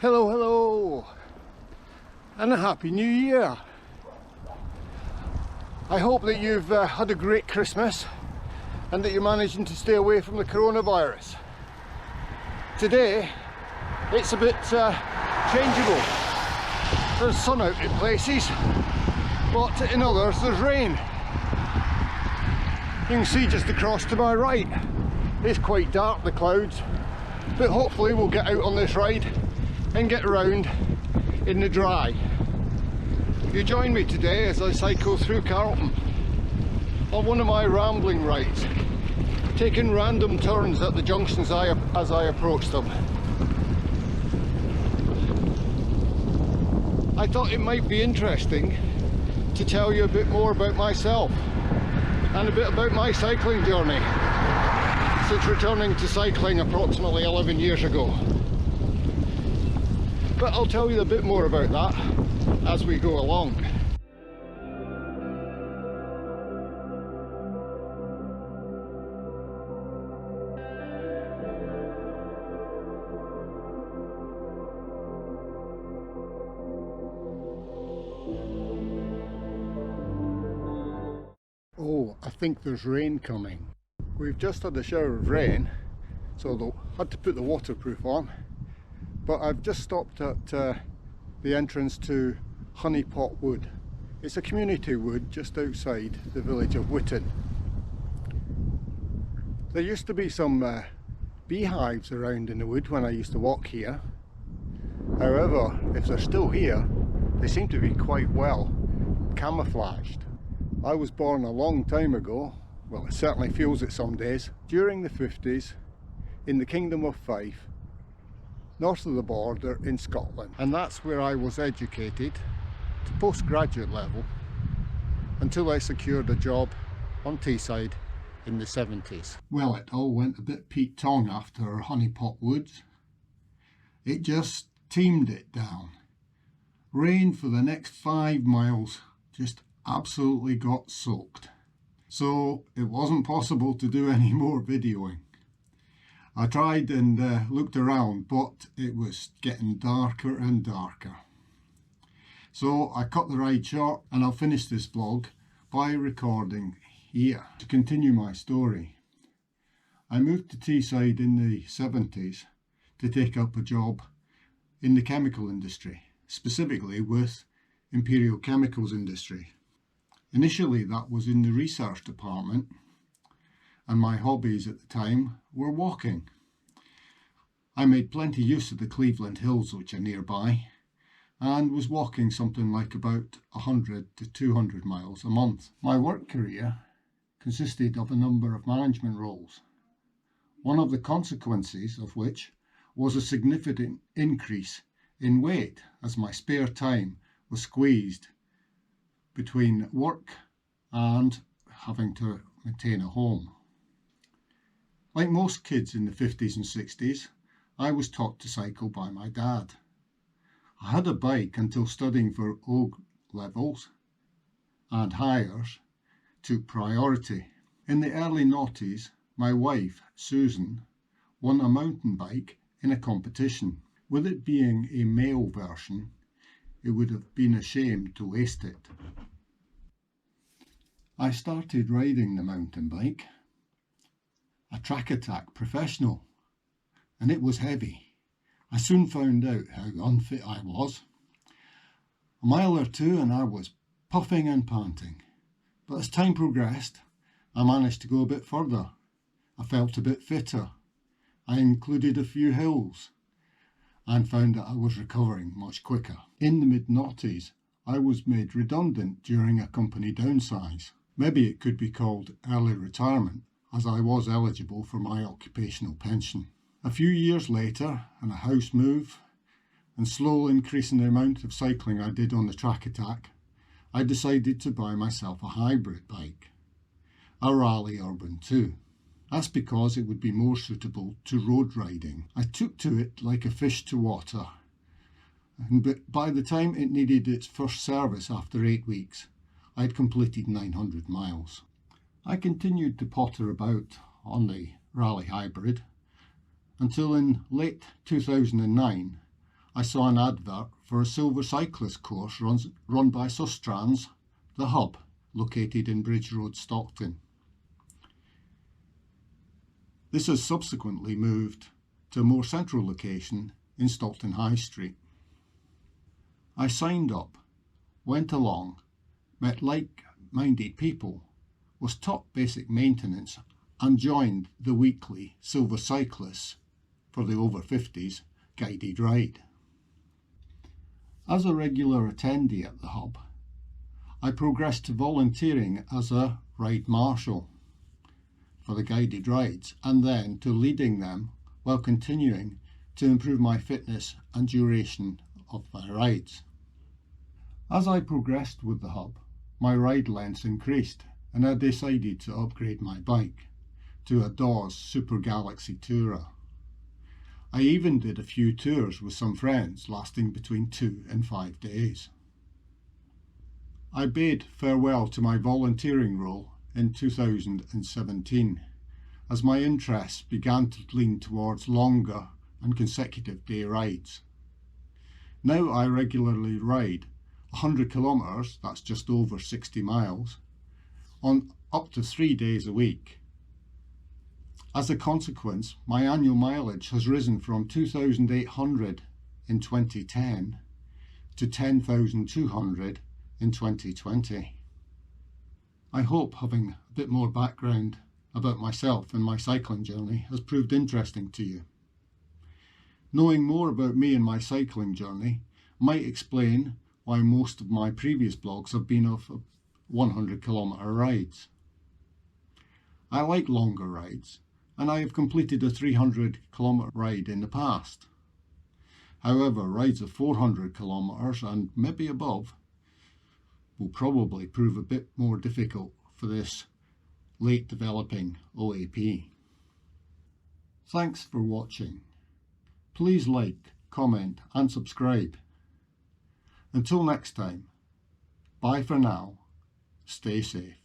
Hello, hello, and a happy new year. I hope that you've had a great Christmas and that you're managing to stay away from the coronavirus. Today it's a bit changeable. There's sun out in places, but in others there's rain. You can see just across to my right, it's quite dark, the clouds, but hopefully we'll get out on this ride and get around in the dry. You join me today as I cycle through Carlton on one of my rambling rides, taking random turns at the junctions as I approach them. I thought it might be interesting to tell you a bit more about myself and a bit about my cycling journey since returning to cycling approximately 11 years ago. But I'll tell you a bit more about that as we go along. Oh, I think there's rain coming. We've just had a shower of rain, so I had to put the waterproof on. But I've just stopped at the entrance to Honeypot Wood. It's a community wood just outside the village of Witton. There used to be some beehives around in the wood when I used to walk here. However, if they're still here, they seem to be quite well camouflaged. I was born a long time ago, well, it certainly feels it some days, during the 50s in the Kingdom of Fife, north of the border in Scotland, and that's where I was educated to postgraduate level until I secured a job on Teesside in the 70s. Well, it all went a bit Pete Tong after Honeypot Woods. It just teamed it down. Rain for the next 5 miles, just absolutely got soaked. So it wasn't possible to do any more videoing. I tried and looked around, but it was getting darker and darker. So I cut the ride short, and I'll finish this vlog by recording here. To continue my story, I moved to Teesside in the 70s to take up a job in the chemical industry, specifically with Imperial Chemicals industry. Initially that was in the research department, and my hobbies at the time were walking. I made plenty use of the Cleveland Hills, which are nearby, and was walking something like about 100 to 200 miles a month. My work career consisted of a number of management roles, one of the consequences of which was a significant increase in weight as my spare time was squeezed between work and having to maintain a home. Like most kids in the 50s and 60s, I was taught to cycle by my dad. I had a bike until studying for O-levels and higher took priority. In the early noughties, my wife, Susan, won a mountain bike in a competition. With it being a male version, it would have been a shame to waste it. I started riding the mountain bike, a Track Attack Professional, and it was heavy. I soon found out how unfit I was. A mile or two and I was puffing and panting, but as time progressed I managed to go a bit further. I felt a bit fitter. I included a few hills and found that I was recovering much quicker. In the mid-noughties I was made redundant during a company downsize. Maybe it could be called early retirement, as I was eligible for my occupational pension. A few years later, and a house move, and slow increase in the amount of cycling I did on the Track Attack, I decided to buy myself a hybrid bike, a Raleigh Urban 2. That's because it would be more suitable to road riding. I took to it like a fish to water, but by the time it needed its first service after 8 weeks, I had completed 900 miles. I continued to potter about on the Raleigh Hybrid until in late 2009 I saw an advert for a silver cyclist course run by Sustrans, the Hub, located in Bridge Road, Stockton. This has subsequently moved to a more central location in Stockton High Street. I signed up, went along, met like-minded people, was taught basic maintenance and joined the weekly Silver Cyclists for the over 50s guided ride. As a regular attendee at the Hub, I progressed to volunteering as a ride marshal for the guided rides and then to leading them while continuing to improve my fitness and duration of my rides. As I progressed with the Hub, my ride lengths increased and I decided to upgrade my bike to a Dawes Super Galaxy Tourer. I even did a few tours with some friends lasting between 2 and 5 days. I bade farewell to my volunteering role in 2017 as my interests began to lean towards longer and consecutive day rides. Now I regularly ride 100 kilometres, that's just over 60 miles, on up to 3 days a week. As a consequence, my annual mileage has risen from 2,800 in 2010 to 10,200 in 2020. I hope having a bit more background about myself and my cycling journey has proved interesting to you. Knowing more about me and my cycling journey might explain why most of my previous blogs have been of 100 kilometre rides. I like longer rides, and I have completed a 300 kilometre ride in the past. However, rides of 400 kilometres and maybe above will probably prove a bit more difficult for this late developing OAP. Thanks for watching. Please like, comment and subscribe. Until next time, bye for now, stay safe.